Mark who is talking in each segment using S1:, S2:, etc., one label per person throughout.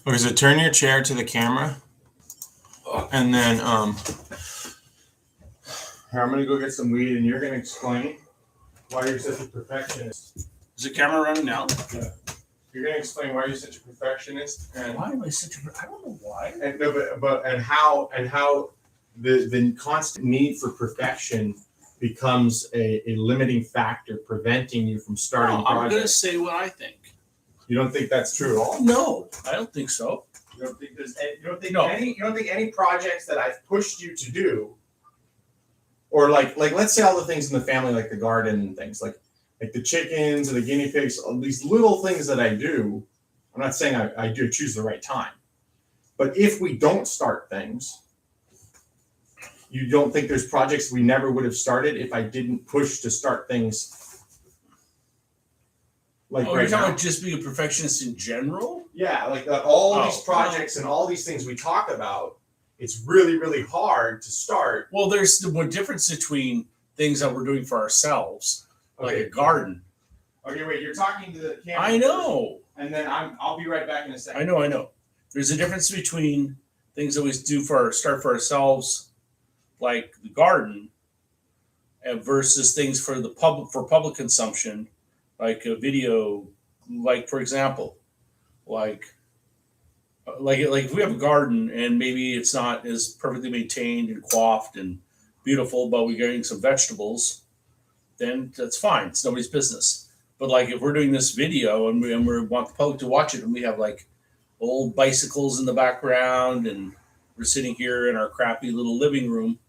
S1: Okay, so turn your chair to the camera, and then here, I'm gonna go get some weed, and you're gonna explain why you're such a perfectionist.
S2: Is the camera running now?
S1: Yeah. You're gonna explain why you're such a perfectionist, and
S2: Why am I such a? I don't know why.
S1: and no, and how the constant need for perfection becomes a limiting factor, preventing you from starting
S2: No, I'm going to
S1: projects.
S2: say what I think.
S1: You don't think that's true at all?
S2: No, I don't think so.
S1: You don't think there's any,
S2: No.
S1: you don't think any projects that I've pushed you to do, or like let's say all the things in the family, like the garden and things, like the chickens and the guinea pigs, all these little things that I do. I'm not saying I do choose the right time, but if we don't start things, you don't think there's projects we never would have started if I didn't push to start things? Like
S2: You're
S1: right
S2: talking
S1: now.
S2: about just being a perfectionist in general?
S1: Yeah, like all
S2: Oh,
S1: these projects and all these things we talk about, it's really, really hard to start.
S2: Well, there's the one difference between things that we're doing for ourselves, like a garden.
S1: Okay, wait, you're talking to the camera.
S2: I know.
S1: And then I'll be right back in a second.
S2: I know. There's a difference between things that we do start for ourselves, like the garden, and versus things for the public consumption, like a video, like for example, like if we have a garden and maybe it's not as perfectly maintained and coiffed and beautiful, but we're getting some vegetables, then that's fine. It's nobody's business. But like if we're doing this video and we want the public to watch it, and we have like old bicycles in the background, and we're sitting here in our crappy little living room,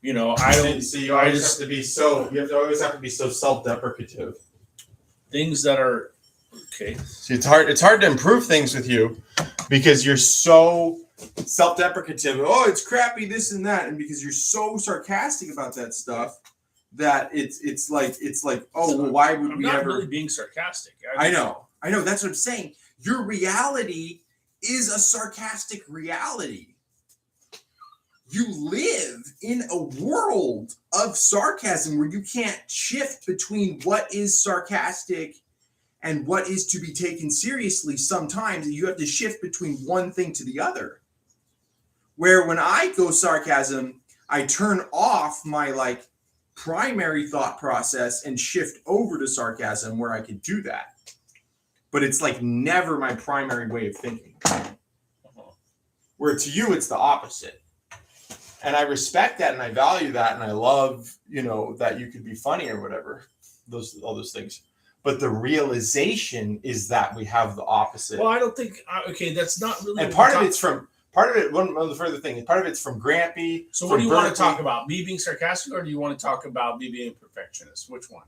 S2: you know, I don't
S1: see. You always have to be so. You always have to be so self-deprecative.
S2: things that are okay.
S1: See, it's hard. It's hard to improve things with you because you're so self-deprecative. Oh, it's crappy, this and that, and because you're so sarcastic about that stuff, that it's like oh, well, why would
S2: I'm
S1: we
S2: not
S1: ever?
S2: really being sarcastic.
S1: I know. That's what I'm saying. Your reality is a sarcastic reality. You live in a world of sarcasm where you can't shift between what is sarcastic and what is to be taken seriously. Sometimes you have to shift between one thing to the other. Where when I go sarcasm, I turn off my primary thought process and shift over to sarcasm where I could do that. But it's never my primary way of thinking. Where to you, it's the opposite. And I respect that and I value that and I love, that you could be funny or whatever, all those things. But the realization is that we have the opposite.
S2: Well, I don't think. Okay, that's not really.
S1: And part of it's from one of the further thing. Part of it's from Grampy.
S2: So, what do you want to talk about? Me being sarcastic, or do you want to talk about me being a perfectionist? Which one?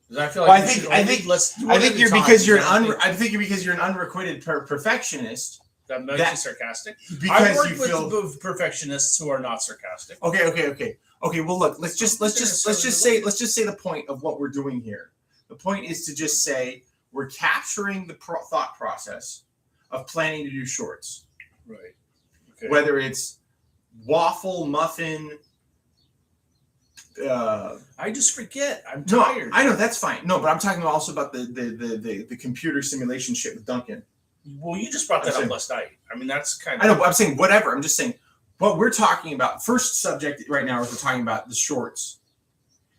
S2: Because I feel like I think you're because you're an unrequited perfectionist.
S1: That's
S2: sarcastic.
S1: Because
S2: I work
S1: you feel
S2: with perfectionists who are not sarcastic.
S1: Okay. Well, look. Let's just say the point of what we're doing here. The point is to just say we're capturing the thought process of planning to do shorts.
S2: Right. Okay.
S1: Whether it's waffle, muffin.
S2: I just forget. I'm tired.
S1: I know that's fine. No, but I'm talking also about the computer simulation shit with Duncan.
S2: Well, you just brought that up last night. I mean, that's kind of.
S1: I know, but I'm saying whatever. I'm just saying what we're talking about. First subject right now is we're talking about the shorts.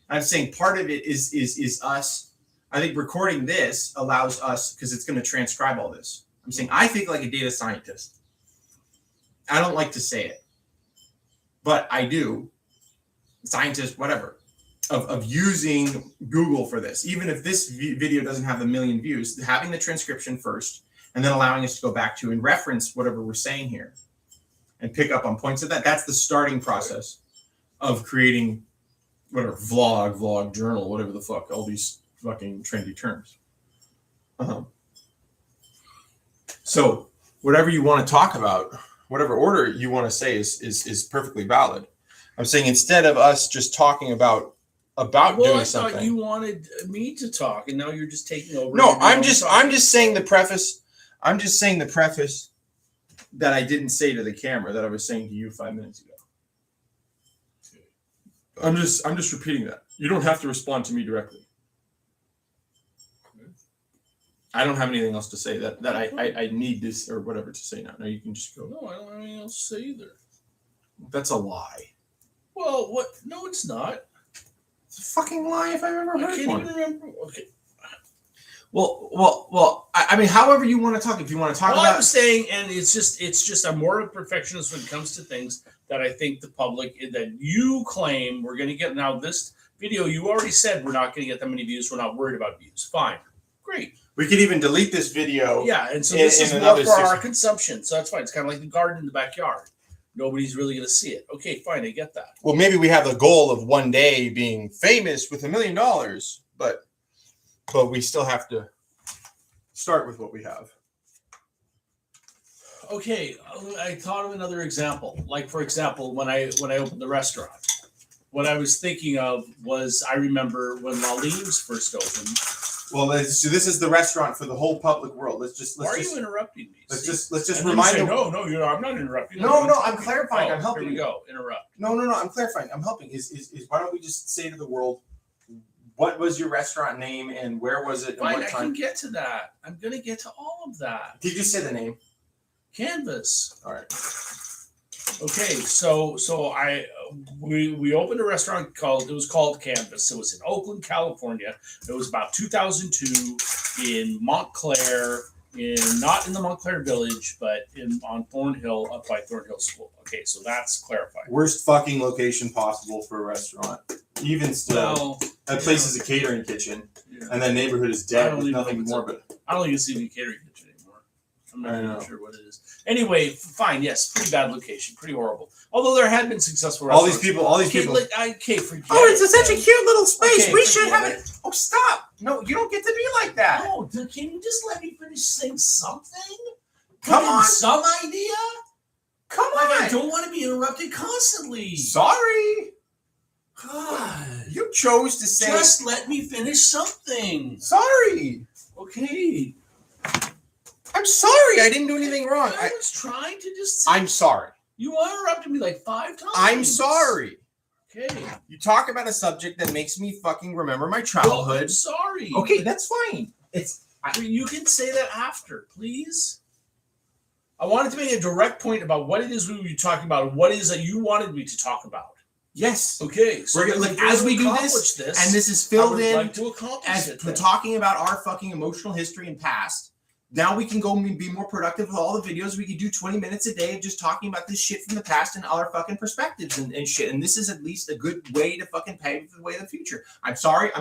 S1: I'm saying part of it is us. I think recording this allows us, because it's going to transcribe all this. I'm saying I think like a data scientist. I don't like to say it, but I do. Scientist, whatever, of using Google for this. Even if this video doesn't have a million views, having the transcription first, and then allowing us to go back to and reference whatever we're saying here and pick up on points of that. That's the starting process of creating whatever, vlog, journal, whatever the fuck, all these fucking trendy terms. So whatever you want to talk about, whatever order you want to say is perfectly valid. I'm saying instead of us just talking about doing something. I thought
S2: you wanted me to talk, and now you're just taking over.
S1: No, I'm just saying the preface. I'm just saying the preface that I didn't say to the camera that I was saying to you 5 minutes ago. I'm just repeating that. You don't have to respond to me directly.
S3: I don't have anything else to say that I need this or whatever to say now. No, you can just go.
S2: No, I don't have anything else to say either.
S3: That's a lie.
S2: Well, what? No, it's not.
S3: It's a fucking lie if I've ever
S2: I
S3: heard
S2: can't
S3: one.
S2: even remember. Okay.
S3: Well. I mean, however you want to talk. If you want to talk
S2: Well,
S3: about,
S2: I'm saying, and it's just I'm more of a perfectionist when it comes to things that I think the public that you claim we're going to get. Now, this video, you already said we're not going to get that many views. We're not worried about views. Fine, great.
S3: we could even delete this video.
S2: Yeah, and so
S3: In-
S2: this is
S3: in
S2: more
S3: another
S2: for our
S3: 6
S2: consumption. So that's fine. It's kind of like the garden in the backyard. Nobody's really going to see it. Okay, fine, I get that.
S3: Well, maybe we have a goal of one day being famous with $1 million, but we still have to start with what we have.
S2: Okay, I thought of another example. Like, for example, when I opened the restaurant, what I was thinking of was I remember when Lalim's first opened.
S3: Well, so this is the restaurant for the whole public world. Why
S2: are you interrupting me?
S3: Let's
S2: See?
S3: just
S2: And then
S3: remind
S2: you
S3: them.
S2: say, no, I'm not interrupting.
S3: No, I'm clarifying.
S2: Oh,
S3: I'm helping
S2: Here we
S3: you.
S2: go. Interrupt.
S3: No, I'm clarifying. I'm helping. Is why don't we just say to the world, what was your restaurant name and where was it and
S2: Fine,
S3: what
S2: I
S3: time?
S2: can get to that. I'm gonna get to all of that.
S3: Did you say the name?
S2: Canvas.
S3: All right.
S2: Okay, so we opened a restaurant it was called Canvas. It was in Oakland, California. It was about 2002 in Montclair, not in the Montclair Village, but on Thornhill, up by Thornhill School. Okay, so that's clarified.
S3: Worst fucking location possible for a restaurant. Even still,
S2: Well,
S3: that place is a catering kitchen,
S2: yeah.
S3: and that neighborhood is
S2: I
S3: dead
S2: don't
S3: with
S2: even
S3: nothing
S2: know
S3: more.
S2: what's
S3: But
S2: I don't think it's even a catering kitchen anymore. I'm
S3: I
S2: not
S3: know.
S2: even sure what it is. Anyway, fine. Yes, pretty bad location, pretty horrible. Although there had been successful
S3: all these
S2: restaurants.
S3: people.
S2: Forget
S3: Oh, it's
S2: it,
S3: such a
S2: man.
S3: cute little space.
S2: Okay,
S3: We should
S2: forget
S3: have it. Oh, stop! No, you don't get to be like that.
S2: No, dude, can you just let me finish saying something?
S3: Come
S2: Put in
S3: on.
S2: some idea.
S3: Come
S2: Like,
S3: on.
S2: I don't want to be interrupted constantly.
S3: Sorry,
S2: God,
S3: you chose to say.
S2: just let me finish something.
S3: Sorry,
S2: Okay,
S3: I'm sorry. I didn't do anything wrong.
S2: I was trying to just. Say,
S3: I'm sorry.
S2: you interrupted me like 5 times.
S3: I'm sorry.
S2: Okay.
S3: You talk about a subject that makes me fucking remember my
S2: Well, I'm
S3: childhood.
S2: sorry.
S3: Okay, that's fine.
S2: You can say that after, please. I wanted to make a direct point about what it is we were talking about, and what it is that you wanted me to talk about.
S3: Yes.
S2: Okay, so
S3: We're gonna,
S2: then
S3: like,
S2: before
S3: as we do
S2: accomplish
S3: this, and this is filled
S2: I would
S3: in
S2: like to accomplish
S3: as
S2: it.
S3: we're
S2: then.
S3: talking about our fucking emotional history and past. Now we can go and be more productive with all the videos. We can do 20 minutes a day of just talking about this shit from the past and our fucking perspectives and shit. And this is at least a good way to fucking pave the way of the future. I'm sorry.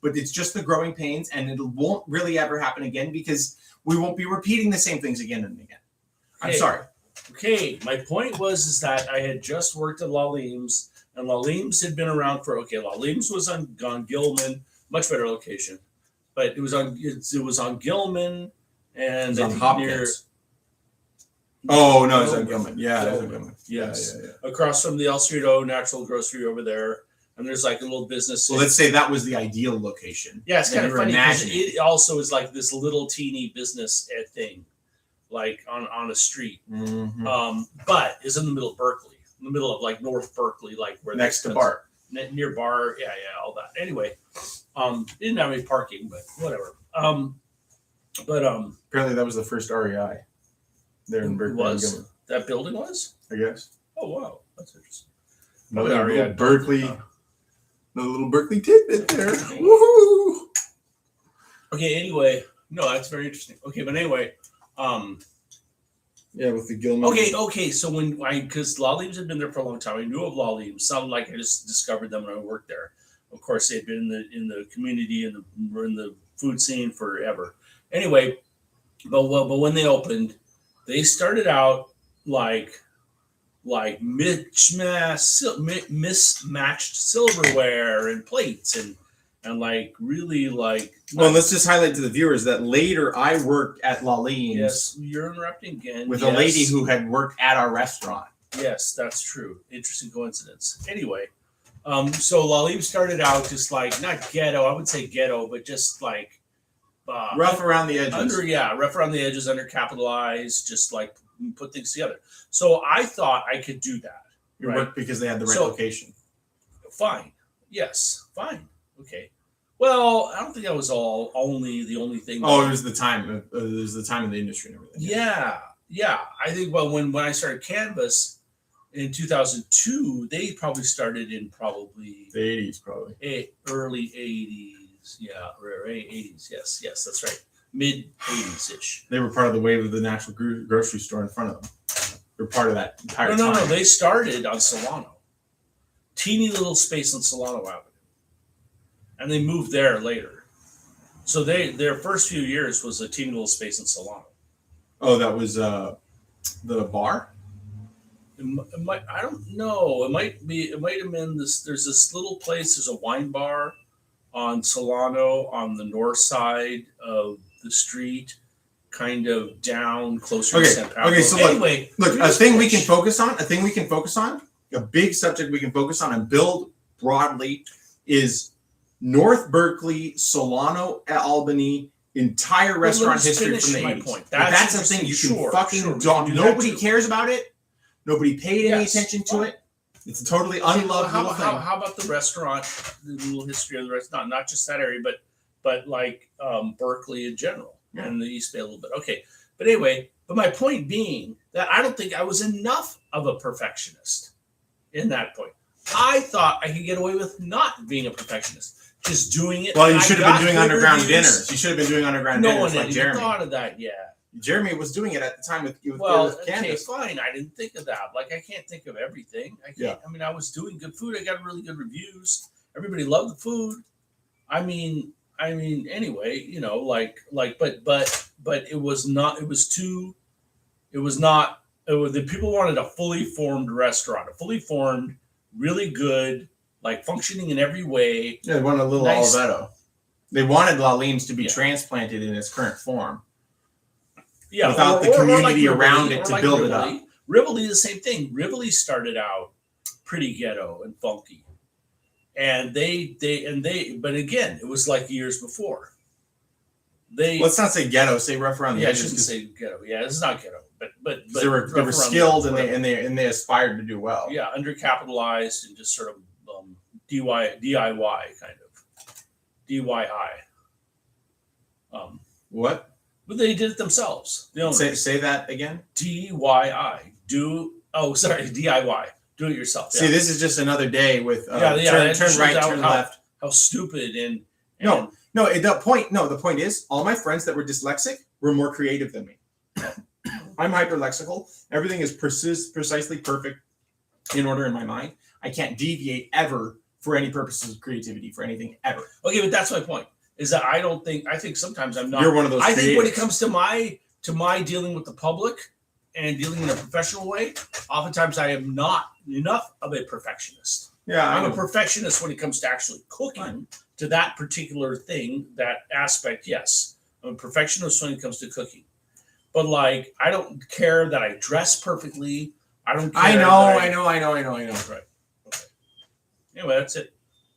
S3: But it's just the growing pains, and it won't really ever happen again because we won't be repeating the same things again and again. I'm
S2: Hey.
S3: sorry.
S2: Okay, my point was that I had just worked at Lalim's, and Lalim's had been around for Lalim's was on Gilman, much better location, but it was on Gilman and
S3: It's on
S2: I think
S3: Hopkins. Oh, no, it's on
S2: Gilman.
S3: Gilman. Yeah, it's on
S2: Gilman.
S3: Gilman.
S2: Yes,
S3: Yeah.
S2: across from the El Cerrito Natural Grocery over there, and there's like a little business.
S3: Well, let's say that was the ideal location.
S2: Yeah, it's
S3: that
S2: kind of
S3: you were
S2: funny because
S3: imagining.
S2: it also is like this little teeny business thing, like on a street.
S3: Mhm.
S2: But is in the middle of Berkeley, in the middle of like North Berkeley, like where
S3: Next to
S2: that's-
S3: Bart.
S2: near Bar, yeah, all that. Anyway, didn't have any parking, but whatever.
S3: Apparently, that was the first REI there in
S2: It
S3: Berkeley.
S2: was?
S3: Gilman,
S2: That building was.
S3: I guess.
S2: Oh wow, that's interesting.
S3: Another
S2: REI
S3: little Berkeley,
S2: building,
S3: another little Berkeley tidbit there. Woohoo!
S2: Okay. Anyway, no, that's very interesting. Okay, but anyway,
S3: Yeah, with the Gilman.
S2: Okay. So because Lalim's had been there for a long time, I knew of Lalim's. Sounded like I just discovered them when I worked there. Of course, they had been in the community and were in the food scene forever. Anyway, but when they opened, they started out like mismatched silverware and plates and like really like.
S3: Well, let's just highlight to the viewers that later I worked at Lalim's
S2: Yes, you're interrupting again.
S3: with
S2: Yes.
S3: a lady who had worked at our restaurant.
S2: Yes, that's true. Interesting coincidence. Anyway, so Lalim started out just like not ghetto, I would say ghetto, but just like
S3: Rough around the edges.
S2: rough around the edges, undercapitalized, just like put things together. So I thought I could do that.
S3: You worked because they had the right
S2: So-
S3: location.
S2: Fine. Yes. Fine. Okay. Well, I don't think that was the only thing.
S3: Oh, it was the time. It was the time of the industry and everything.
S2: Yeah. I think when I started Canvas in 2002, they probably started in probably
S3: The 80s, probably.
S2: early 80s. Yeah, early 80s. Yes, that's right. Mid 80s ish.
S3: They were part of the wave of the National Grocery Store in front of them. They're part of that entire
S2: No.
S3: time.
S2: They started on Solano, teeny little space on Solano Avenue, and they moved there later. So their first few years was a teeny little space in Solano.
S3: Oh, that was the bar?
S2: I don't know. It might have been this. There's this little place. There's a wine bar on Solano on the north side of the street, kind of down closer to San Pablo.
S3: Okay, so
S2: anyway,
S3: look, a thing we can focus on, a big subject we can focus on and build broadly is North Berkeley, Solano, Albany, entire restaurant history from the 80s.
S2: Point.
S3: That's the thing you can fucking don't. Nobody cares about it. Nobody paid any attention to it. It's a totally unloved little thing.
S2: How about the restaurant, the little history of the restaurant? Not just that area, but like Berkeley in general and the East Bay a little bit. Okay, but anyway, my point being that I don't think I was enough of a perfectionist in that point. I thought I could get away with not being a perfectionist, just doing it.
S3: Well, you should have been doing underground dinners. You should have been doing underground dinners.
S2: No one
S3: like
S2: had
S3: Jeremy.
S2: even thought of that yet.
S3: Jeremy was doing it at the time with
S2: okay,
S3: Canvas.
S2: fine. I didn't think of that. Like, I can't think of everything. I can't.
S3: Yeah.
S2: I mean, I was doing good food. I got really good reviews. Everybody loved the food. I mean, anyway, but it was not. It was too. It was not. The people wanted a fully formed restaurant, a fully formed, really good, like functioning in every way.
S3: Yeah, they wanted a little
S2: Nice.
S3: Oliveto. They wanted Lalines to be transplanted in its current form.
S2: Yeah,
S3: without the community
S2: like
S3: around
S2: Rivoli,
S3: it to
S2: like
S3: build it
S2: Rivoli.
S3: up.
S2: Rivoli, the same thing. Rivoli started out pretty ghetto and funky, and but again, it was like years before.
S3: Let's not say ghetto. Say rough around the
S2: Yeah, I
S3: edges.
S2: shouldn't say ghetto. Yeah, it's not ghetto, but
S3: They were
S2: rough around
S3: skilled
S2: the-
S3: and they aspired to do well.
S2: yeah, undercapitalized and just sort of DIY kind of DIY.
S3: What?
S2: But they did it themselves. The owners.
S3: Say that again.
S2: DIY. DIY. Do it yourself.
S3: See, this is just another day with
S2: that
S3: turn
S2: just
S3: right,
S2: shows
S3: turn
S2: how-
S3: left.
S2: How stupid and
S3: No. The point is, all my friends that were dyslexic were more creative than me. I'm hyperlexical. Everything is precisely perfect in order in my mind. I can't deviate ever for any purposes of creativity, for anything ever.
S2: Okay, but that's my point. Is that I think sometimes I'm not.
S3: You're one of those
S2: I think when it
S3: creators.
S2: comes to my dealing with the public and dealing in a professional way, oftentimes I am not enough of a perfectionist.
S3: Yeah,
S2: I'm a perfectionist when it comes to actually cooking
S3: Fine.
S2: to that particular thing, that aspect. Yes, I'm a perfectionist when it comes to cooking. But like, I don't care that I dress perfectly. I don't care.
S3: I know.
S2: Right. Okay. Anyway, that's it.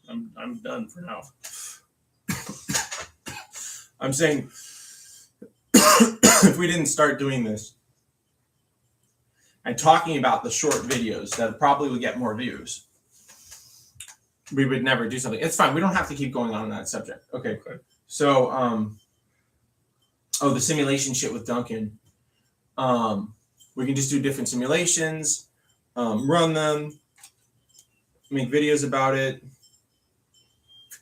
S2: I'm done for now.
S3: I'm saying if we didn't start doing this and talking about the short videos that probably would get more views, we would never do something. It's fine. We don't have to keep going on that subject. Okay. So, the simulation shit with Duncan. We can just do different simulations, run them, make videos about it.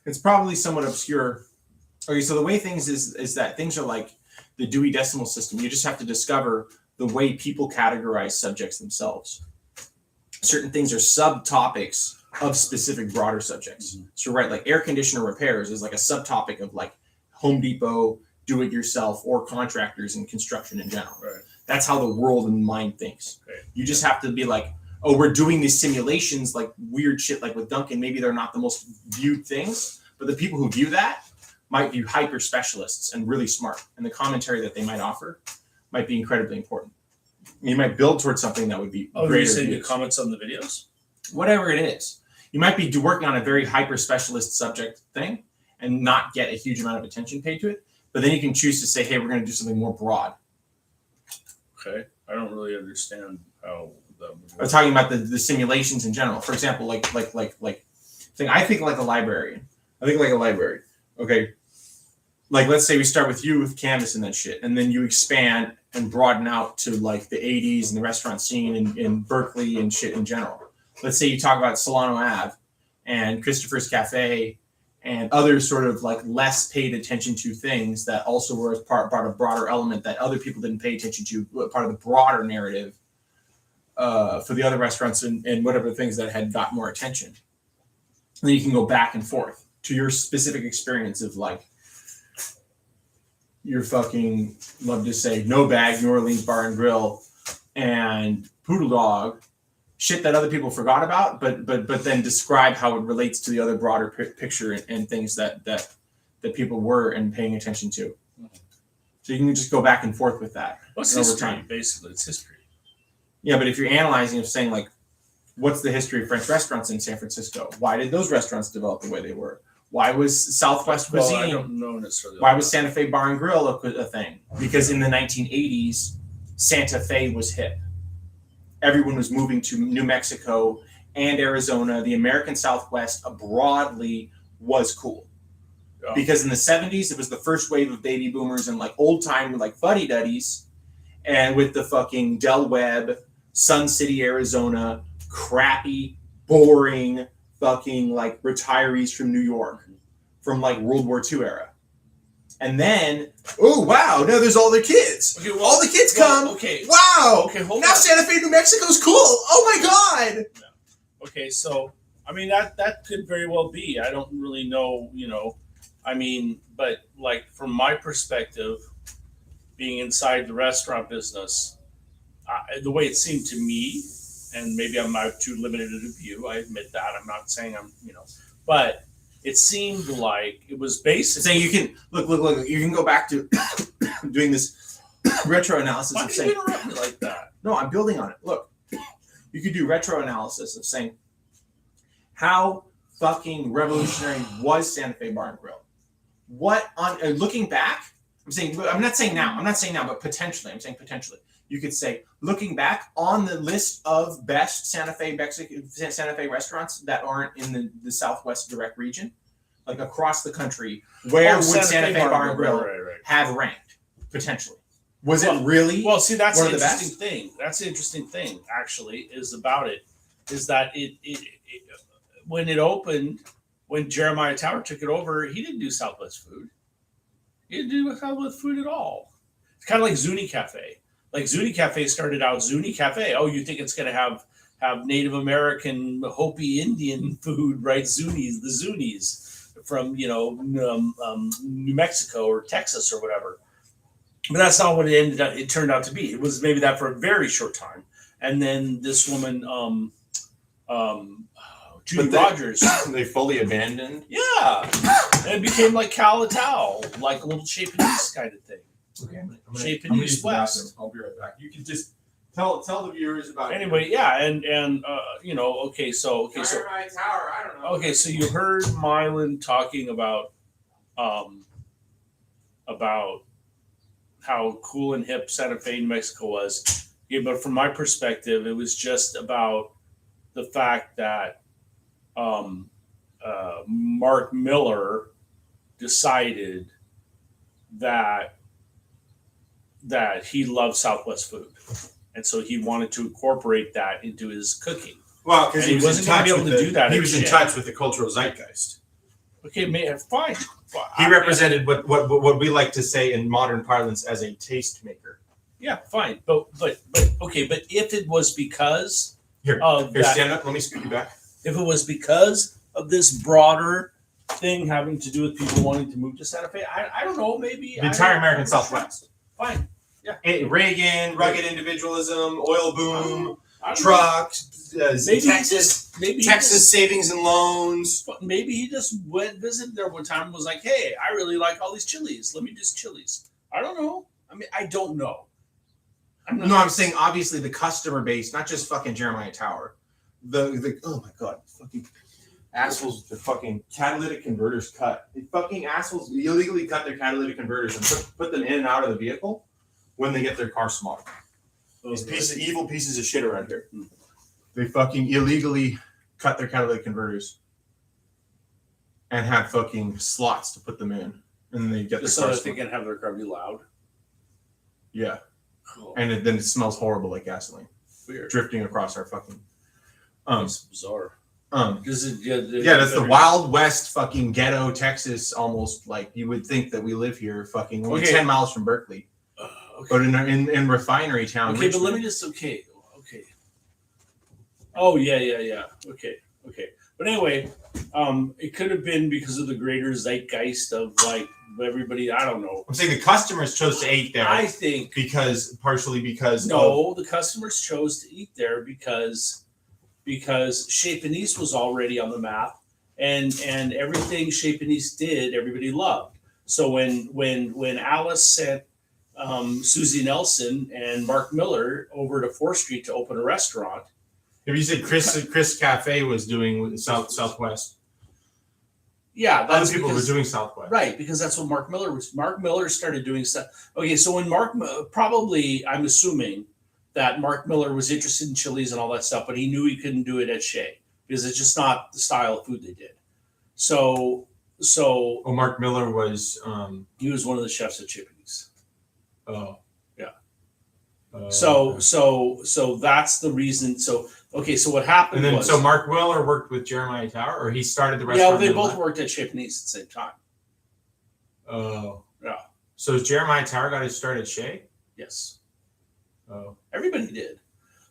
S3: It's probably somewhat obscure. Okay, so the way things is that things are like the Dewey Decimal System. You just have to discover the way people categorize subjects themselves. Certain things are subtopics of specific broader subjects.
S2: Mm-hmm.
S3: So right, like air conditioner repairs is like a subtopic of like Home Depot, do-it-yourself, or contractors and construction in general.
S2: Right.
S3: That's how the world and mind thinks.
S2: Right.
S3: You just have to be like, oh, we're doing these simulations, like weird shit, like with Duncan. Maybe they're not the most viewed things, but the people who view that might be hyper specialists and really smart, and the commentary that they might offer might be incredibly important. You might build towards something that would be
S2: Oh,
S3: greater
S2: you say the
S3: views.
S2: comments on the videos?
S3: Whatever it is. You might be working on a very hyper specialist subject thing and not get a huge amount of attention paid to it, but then you can choose to say, hey, we're going to do something more broad.
S2: Okay, I don't really understand how that would
S3: I'm
S2: work.
S3: talking about the simulations in general. For example, like I think like a librarian. I think like a library. Okay. Like, let's say we start with you with Canvas and that shit, and then you expand and broaden out to like the 80s and the restaurant scene in Berkeley and shit in general. Let's say you talk about Solano Ave and Christopher's Cafe and other sort of like less paid attention to things that also were part of a broader element that other people didn't pay attention to, part of the broader narrative for the other restaurants and whatever things that had got more attention. And then you can go back and forth to your specific experience of like, you're fucking, love to say, No Bag, New Orleans Bar and Grill, and Poodle Dog, shit that other people forgot about, but then describe how it relates to the other broader picture and things that people were and paying attention to. So you can just go back and forth with that.
S2: What's
S3: over
S2: history?
S3: time.
S2: Basically, it's history.
S3: Yeah, but if you're analyzing of saying like, what's the history of French restaurants in San Francisco? Why did those restaurants develop the way they were? Why was Southwest
S2: Well, I
S3: cuisine?
S2: don't know necessarily.
S3: Why was Santa Fe Bar and Grill a thing? Because in the 1980s, Santa Fe was hip. Everyone was moving to New Mexico and Arizona. The American Southwest broadly was cool.
S2: Yeah.
S3: Because in the 70s, it was the first wave of baby boomers and like old time like fuddy-duddies. And with the fucking Del Webb, Sun City, Arizona, crappy, boring, fucking like retirees from New York from like World War II era. And then, oh wow, now there's all the kids.
S2: Okay, well,
S3: all the kids come.
S2: Okay.
S3: Wow.
S2: Okay, hold
S3: now
S2: on.
S3: Santa Fe, New Mexico's cool. Oh my god.
S2: Okay, so I mean that could very well be. I don't really know, I mean, but like from my perspective, being inside the restaurant business, the way it seemed to me, and maybe I'm not too limited a view. I admit that. I'm not saying I'm, but it seemed like it was basically
S3: Saying you can look. You can go back to doing this retro analysis
S2: Why
S3: of
S2: did
S3: saying,
S2: you interrupt me like that?
S3: no, I'm building on it. Look, you could do retro analysis of saying how fucking revolutionary was Santa Fe Bar and Grill. What on looking back? I'm not saying now, but potentially. I'm saying potentially. You could say, looking back on the list of best Santa Fe restaurants that aren't in the Southwest direct region, like across the country, where would Santa Fe Bar and Grill
S2: right.
S3: have ranked potentially? Was it really?
S2: Well, see, that's
S3: one
S2: the
S3: of the
S2: interesting
S3: best?
S2: thing. That's the interesting thing, actually, is that it when it opened, when Jeremiah Tower took it over, he didn't do Southwest food. He didn't do Southwest food at all. It's kind of like Zuni Cafe. Like Zuni Cafe started out Zuni Cafe. Oh, you think it's going to have Native American Hopi Indian food, right? Zunis, the Zunis from New Mexico or Texas or whatever. But that's not what it turned out to be. It was maybe that for a very short time, and then this woman, Judy Rogers,
S3: they fully abandoned.
S2: yeah, and it became like Calatau, like a little Japanese kind of thing.
S3: Okay, I'm
S2: Shape
S3: gonna
S2: and
S3: use
S2: East
S3: the
S2: West.
S3: bathroom. I'll be right back. You can just tell the viewers about it.
S2: Anyway, yeah, and okay, so
S3: Jeremiah Tower, I don't know.
S2: okay, so you heard Mylan talking about how cool and hip Santa Fe, New Mexico was. Yeah, but from my perspective, it was just about the fact that Mark Miller decided that he loved Southwest food, and so he wanted to incorporate that into his cooking.
S4: Well, because
S2: And he wasn't going to be able to do that.
S4: He
S2: at
S4: was in
S2: Shea.
S4: touch with the cultural zeitgeist.
S2: Okay, fine.
S4: He represented what we like to say in modern parlance as a tastemaker.
S2: Yeah, fine. But okay. But if it was because
S4: Here,
S2: of
S4: Here,
S2: that,
S4: stand up. Let me scoot you back.
S2: if it was because of this broader thing having to do with people wanting to move to Santa Fe, I don't know. Maybe
S4: The entire
S2: I'm
S4: American
S2: not sure.
S4: Southwest.
S2: Fine.
S4: Reagan, rugged individualism, oil boom,
S2: I don't know.
S4: trucks,
S2: Maybe
S4: Texas savings and loans.
S2: Maybe he just went visited there one time and was like, "Hey, I really like all these chilies. Let me do some chilies." I don't know. I mean, I don't know.
S3: No, I'm saying obviously the customer base, not just fucking Jeremiah Tower. The oh my god, fucking assholes with their fucking catalytic converters cut. The fucking assholes illegally cut their catalytic converters and put them in and out of the vehicle when they get their car smart. These evil pieces of shit around here. They fucking illegally cut their catalytic converters
S4: and have fucking slots to put them in, and then they get
S2: Just
S4: the
S2: so that
S4: crust.
S2: they can have their car be loud.
S4: Yeah,
S2: Cool.
S4: and then it smells horrible like gasoline
S2: Weird.
S4: drifting across our fucking.
S2: That's bizarre.
S4: Yeah, that's the Wild West fucking ghetto Texas, almost like you would think that we live here, fucking only
S2: Okay.
S4: 10 miles from Berkeley,
S2: Okay.
S4: but in refinery town.
S2: Okay, but let
S4: Richmond.
S2: me just okay. Oh yeah. Okay. But anyway, it could have been because of the greater zeitgeist of like everybody. I don't know.
S4: I'm saying the customers chose to eat there
S2: I think
S4: partially because of,
S2: no, the customers chose to eat there because Chez Panisse was already on the map, and everything Chez Panisse did, everybody loved. So when Alice sent Susie Nelson and Mark Miller over to 4th Street to open a restaurant.
S4: If you said Chris Cafe was doing Southwest,
S2: Yeah,
S4: other
S2: that's
S4: people
S2: because,
S4: were doing Southwest.
S2: right, because that's what Mark Miller was. Mark Miller started doing stuff. Okay, so when probably I'm assuming that Mark Miller was interested in chilies and all that stuff, but he knew he couldn't do it at Chez because it's just not the style of food they did. So
S4: Oh, Mark Miller was.
S2: he was one of the chefs at Chez Panisse.
S4: Oh.
S2: Yeah.
S4: Uh,
S2: So that's the reason. So okay, so what happened
S4: And then,
S2: was
S4: so Mark Miller worked with Jeremiah Tower, or he started the
S2: yeah,
S4: restaurant.
S2: they
S4: and
S2: both
S4: left?
S2: worked at Chez Panisse at the same time.
S4: Oh.
S2: Yeah.
S4: So Jeremiah Tower got his start at Shea?
S2: Yes,
S4: Oh.
S2: everybody did.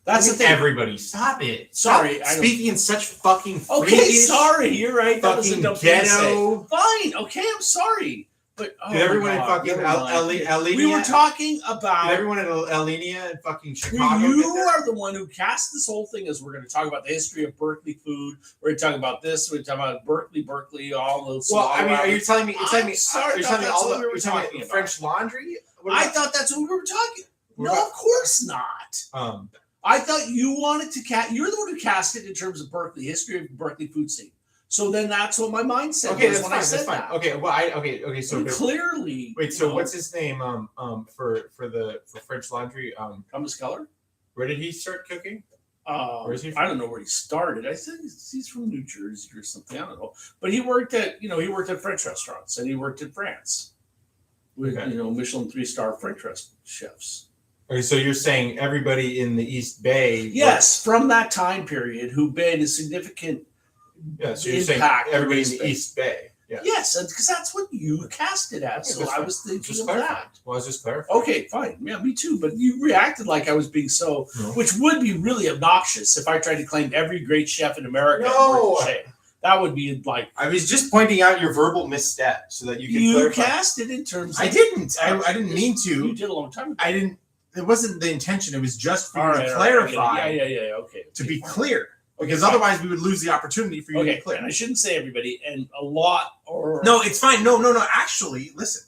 S2: That's the
S4: Look at
S2: thing.
S4: Everybody, stop it.
S2: Sorry,
S4: Stop
S2: I don't-
S4: speaking in such fucking
S2: Okay,
S4: freakish,
S2: sorry, you're right. That was a
S4: fucking
S2: dumb thing to say.
S4: ghetto.
S2: Fine, okay, I'm sorry. But oh
S4: Did everyone
S2: my
S4: in
S2: God,
S4: fucking
S2: never mind.
S4: Alenia?
S2: We were talking
S4: Did
S2: about
S4: everyone in Alenia and fucking Chicago? get
S2: you
S4: there?
S2: are the one who cast this whole thing as we're going to talk about the history of Berkeley food. We're going to talk about this. We're going to talk about Berkeley, all those.
S4: Well, I mean, are you telling me? You're telling
S2: I'm
S4: me.
S2: sorry,
S4: You're telling me
S2: that's
S4: all
S2: what
S4: the.
S2: we were
S4: You're telling
S2: talking
S4: me
S2: about.
S4: French Laundry. What
S2: I
S4: about-
S2: thought that's what we were talking.
S4: what
S2: No,
S4: about-
S2: of course not. I thought you wanted to cast. You're the one who cast it in terms of Berkeley history of Berkeley food scene. So then that's what my mindset
S4: Okay,
S2: was
S4: that's
S2: when
S4: fine.
S2: I said
S4: That's fine.
S2: that.
S4: Okay, well, okay. So
S2: And clearly,
S4: wait, so
S2: you know,
S4: what's his name? For French Laundry.
S2: Thomas Keller?
S4: Where did he start cooking? Where's he from?
S2: I don't know where he started. I think he's from New Jersey or something. I don't know. But he worked at French restaurants and he worked in France with
S4: Okay.
S2: Michelin 3-star French chefs.
S4: Okay, so you're saying everybody in the East Bay?
S2: Yes, from that time period, who made a significant.
S4: Yeah. So you're saying
S2: Impact on
S4: everybody in
S2: the
S4: the East Bay? Yeah.
S2: Yes, because that's what you cast it as. So
S4: that's
S2: I
S4: fine.
S2: was thinking
S4: Just
S2: of
S4: clarifying.
S2: that.
S4: Well, I was just clarifying.
S2: Okay, fine. Yeah, me too. But you reacted like I was being so,
S4: No.
S2: which would be really obnoxious if I tried to claim every great chef in America.
S4: No.
S2: worked at Chez. That would be like
S4: I was just pointing out your verbal misstep so that you can
S2: you
S4: clarify.
S2: cast it in terms.
S3: I
S2: Of,
S3: didn't. I didn't mean
S2: You
S3: to.
S2: did a long time ago.
S3: I didn't. It wasn't the intention. It was just for
S2: All
S3: you
S2: right,
S3: to
S2: all right, I get it.
S3: clarify,
S2: Yeah. Okay.
S3: to be
S2: fine.
S3: clear, because
S2: fine.
S3: otherwise we would lose the opportunity for you to
S2: Okay,
S3: be clear.
S2: and I shouldn't say everybody, and a lot or
S3: No, it's fine. No. Actually, listen.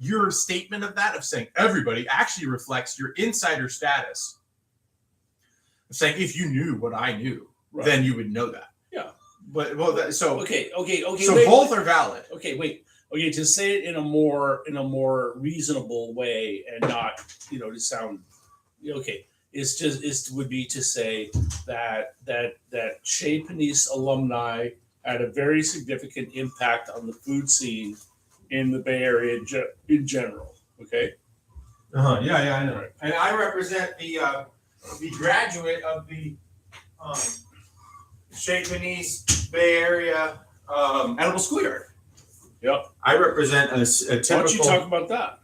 S3: Your statement of that, of saying everybody, actually reflects your insider status. Of saying if you knew what I knew,
S2: Right.
S3: then you would know that.
S2: Yeah.
S3: But so
S2: Okay.
S3: so
S2: wait,
S3: both are valid.
S2: Okay, wait. Okay, to say it in a more reasonable way and not, to sound okay, would be to say that Chez Panisse alumni had a very significant impact on the food scene in the Bay Area in general. Okay.
S4: Yeah, I know. And I represent the graduate of the Chez Panisse Bay Area
S3: Edible schoolyard.
S2: Yep.
S4: I represent a
S2: Why don't you
S4: typical.
S2: talk about that?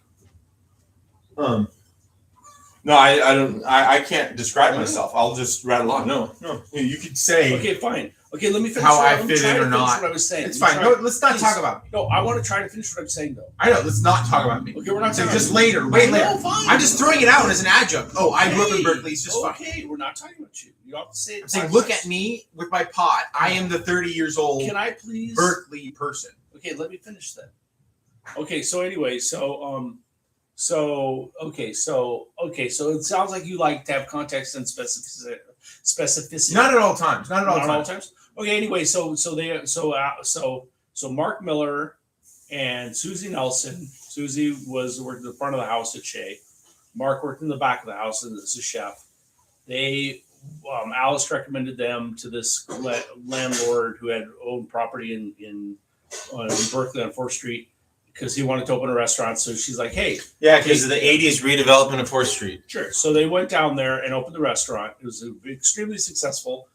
S5: No, I don't. I can't describe myself. I'll just rattle on.
S4: No. You could say
S2: Okay, fine. Okay, let me finish.
S3: How I
S2: let me
S3: fit
S2: try
S3: in
S2: to
S3: or
S2: finish
S3: not.
S2: What I was saying.
S3: It's
S2: Let me
S3: fine.
S2: try-
S3: No, let's not
S2: please.
S3: talk about me.
S2: No, I want to try to finish what I'm saying though.
S3: I know. Let's not talk about me.
S2: Okay, we're not
S3: So
S2: talking
S3: just
S2: about
S3: later. Wait,
S2: No,
S3: later.
S2: fine.
S3: I'm just throwing it out as an adjunct. Oh, I grew up in
S2: Hey,
S3: Berkeley. It's just fine.
S2: okay. We're not talking about you. You don't have to say it.
S3: I'm saying,
S2: twice.
S3: look at me with my pot. I am the 30 years old
S2: Can I please?
S3: Berkeley person.
S2: Okay, let me finish then. Okay, so anyway, so it sounds like you like to have context and specificity.
S3: Not at all times. Not at all
S2: Not all
S3: times.
S2: times. Okay. Anyway, so Mark Miller and Susie Nelson. Susie worked in the front of the house at Chez. Mark worked in the back of the house as a chef. They Alice recommended them to this landlord who had owned property in in Berkeley on 4th Street because he wanted to open a restaurant. So she's like, hey,
S4: Yeah, because of the '80s redevelopment of 4th Street.
S2: sure. So they went down there and opened the restaurant. It was extremely successful.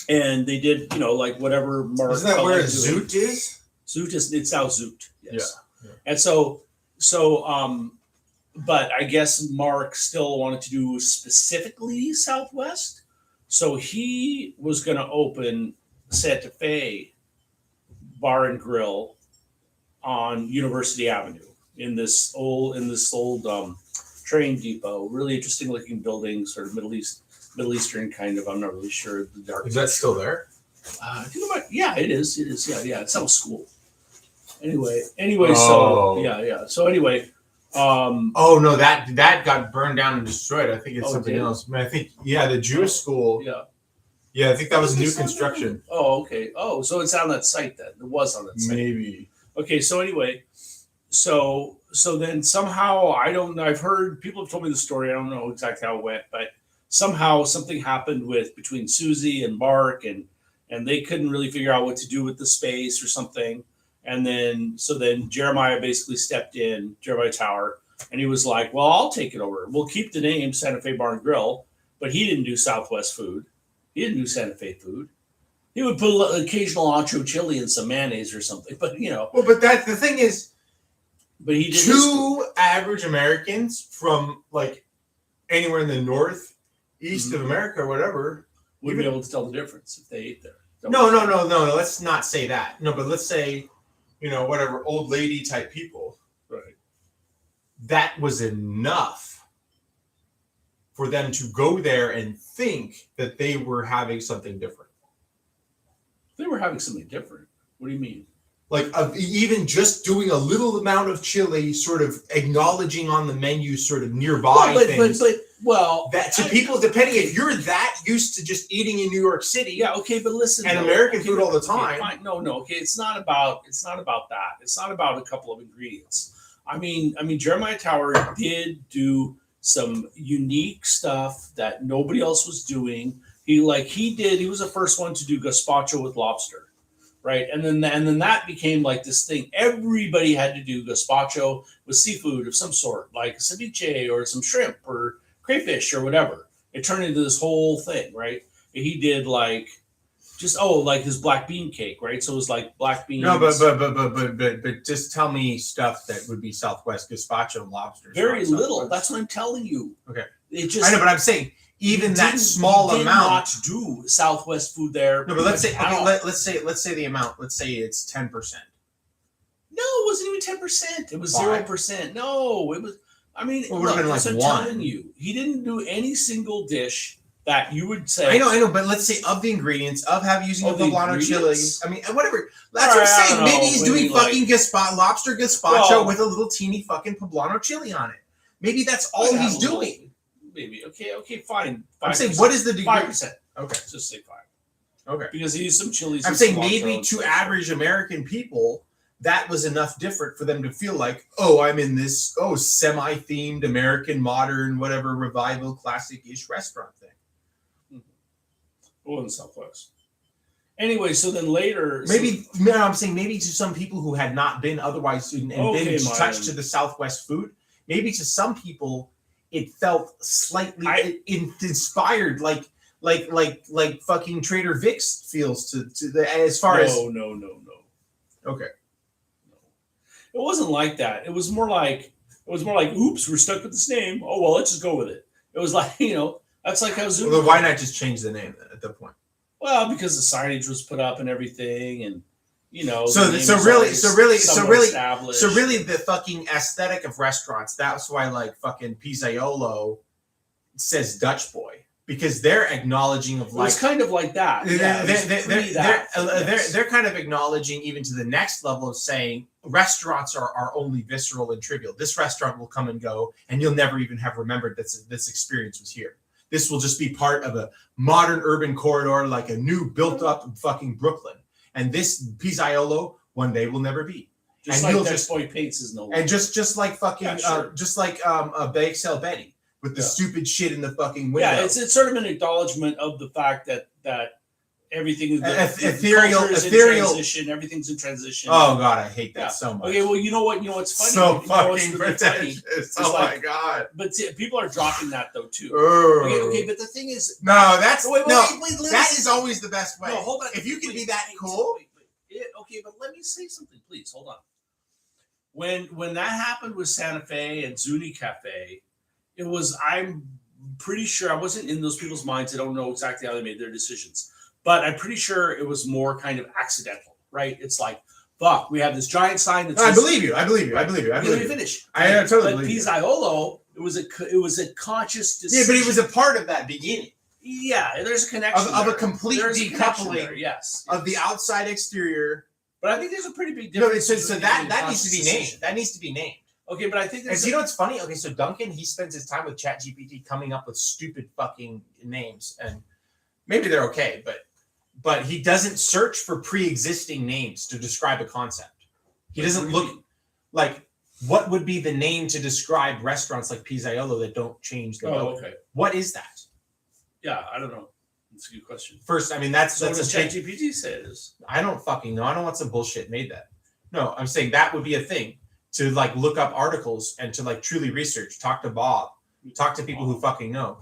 S2: And they did, like whatever Mark.
S4: Isn't that
S2: felt
S4: where
S2: like doing.
S4: Zoot is?
S2: Zoot it's now Zoot. Yes.
S4: Yeah.
S2: And but I guess Mark still wanted to do specifically Southwest. So he was going to open Santa Fe Bar and Grill on University Avenue in this old train depot. Really interesting looking building, sort of Middle Eastern kind of. I'm not really sure the dark.
S4: Is that still there?
S2: Yeah, it is. It is. Yeah. It's our school. Anyway.
S4: Oh.
S2: So yeah. So anyway.
S4: Oh no, that got burned down and destroyed. I think it's something
S2: did it?
S4: else. I think the Jewish school.
S2: Yeah.
S4: Yeah, I think that was new construction.
S2: Oh, okay. Oh, so it's on that site then. It was on that site.
S4: Maybe.
S2: Okay, so anyway, so then somehow I've heard people have told me the story. I don't know exactly how it went, but somehow something happened between Susie and Mark and they couldn't really figure out what to do with the space or something. And then Jeremiah basically stepped in, Jeremiah Tower, and he was like, well, I'll take it over. We'll keep the name Santa Fe Bar and Grill, but he didn't do Southwest food. He didn't do Santa Fe food. He would put an occasional ancho chili and some mayonnaise or something, but
S4: Well, but the thing is,
S2: but he did
S4: two average Americans from like anywhere in the north, east of America or whatever
S2: would be able to tell the difference if they ate there.
S4: No. Let's not say that. No, but let's say, whatever old lady type people.
S2: Right.
S4: That was enough for them to go there and think that they were having something different.
S2: They were having something different. What do you mean?
S4: Like even just doing a little amount of chili, sort of acknowledging on the menu, sort of nearby things. That to people, depending if you're that used to just eating in New York City,
S2: yeah, okay, but listen,
S4: and American food all the time.
S2: Fine. No, okay, it's not about that. It's not about a couple of ingredients. I mean, Jeremiah Tower did do some unique stuff that nobody else was doing. He was the first one to do gazpacho with lobster, right? And then that became like this thing. Everybody had to do gazpacho with seafood of some sort, like ceviche or some shrimp or crayfish or whatever. It turned into this whole thing, right? He did like his black bean cake, right? So it was like black beans.
S4: No, but just tell me stuff that would be Southwest gazpacho and lobster.
S2: Very little. That's what I'm telling you.
S4: Okay.
S2: I
S4: know, but I'm saying even that small amount.
S2: Not do Southwest food there.
S4: No, but let's say let's say the amount. Let's say it's 10%.
S2: No, it wasn't even 10%. It was 0%. No, it was. I mean,
S4: well, it would have been like
S2: I'm
S4: one.
S2: telling you, he didn't do any single dish that you would say.
S4: I know, but let's say of the ingredients of using the poblano chili. I mean, whatever. That's
S2: All
S4: what I'm
S2: right,
S4: saying. Maybe he's doing fucking lobster gazpacho with a little teeny fucking poblano chili on it. Maybe that's all he's doing.
S2: Maybe okay, fine. 5%.
S4: I'm saying, what is the degree?
S2: 5%.
S4: Okay,
S2: just say 5.
S4: Okay,
S2: because he used some chilies.
S4: I'm saying maybe to average American people, that was enough different for them to feel like, oh, I'm in this semi-themed American modern whatever revival classic-ish restaurant thing.
S2: It wasn't Southwest. Anyway, so then later,
S4: I'm saying maybe to some people who had not been otherwise been touched to the Southwest food, maybe to some people it felt slightly inspired, like fucking Trader Vic's feels to the as far as
S2: no.
S4: Okay.
S2: It wasn't like that. It was more like, oops, we're stuck with this name. Oh well, let's just go with it. It was like, that's like how Zoom.
S4: Well, why not just change the name at that point?
S2: Well, because the signage was put up and everything, and
S4: So really, the fucking aesthetic of restaurants. That's why like fucking Pizzaiolo says Dutch boy. Because they're acknowledging of like
S2: it's kind of like that.
S4: They're kind of acknowledging even to the next level of saying restaurants are only visceral and trivial. This restaurant will come and go, and you'll never even have remembered that this experience was here. This will just be part of a modern urban corridor, like a new built up fucking Brooklyn. And this Pizzaiolo one day will never be.
S2: Just
S4: and
S2: like Dutch boy Pates is no longer.
S4: And just like fucking just like Bake Betty. With the stupid shit in the fucking window.
S2: Yeah, it's sort of an acknowledgement of the fact that everything.
S3: Ethereal-
S2: culture is in
S3: ethereal-
S2: transition. Everything's in transition.
S3: Oh god, I hate that
S2: Yeah.
S3: so much.
S2: Okay, well, you know what? You know what's funny?
S3: So
S2: You know what's
S3: fucking
S2: really funny?
S3: pretentious. Oh
S2: like-
S3: my god.
S2: But people are dropping that though too.
S3: Ugh.
S2: Okay, but the thing is,
S3: No, that's
S2: wait,
S3: no.
S2: let
S3: That
S2: me-
S3: is always the best way.
S2: No, hold on.
S3: If you can
S2: Wait,
S3: be that
S2: wait,
S3: cool.
S2: wait. Okay, but let me say something, please. Hold on. When that happened with Santa Fe and Zuni Cafe, it was, I'm pretty sure, I wasn't in those people's minds. I don't know exactly how they made their decisions, but I'm pretty sure it was more kind of accidental, right? It's like, fuck, we have this giant sign that
S3: No, I
S2: says,
S3: believe you. I believe you. I believe you. I
S2: let
S3: believe
S2: me
S3: you.
S2: finish.
S3: I totally
S2: But
S3: believe you.
S2: Pizzaiolo, it was a conscious
S3: Yeah,
S2: decision.
S3: but it was a part of that beginning
S2: yeah, there's a connection
S3: of a
S2: there.
S3: complete
S2: There's a connection
S3: decoupling
S2: there, yes.
S3: of the outside exterior.
S2: But I think there's a pretty big
S3: No,
S2: difference.
S3: so that needs to be named. That needs to be named.
S2: Okay, but I think
S3: And
S2: there's
S3: so you know what's funny? Okay, so Duncan, he spends his time with ChatGPT coming up with stupid fucking names, and maybe they're okay, but he doesn't search for pre-existing names to describe a concept. He doesn't look like what would be the name to describe restaurants like Pizzaiolo that don't change the logo.
S2: okay.
S3: What is that?
S2: Yeah, I don't know. That's a good question.
S3: First, I mean that's
S2: So what
S3: a
S2: does
S3: thing.
S2: ChatGPT say it is?
S3: I don't fucking know. I don't want some bullshit made that. No, I'm saying that would be a thing to like look up articles and to like truly research. Talk to Bob. Talk to people who fucking know.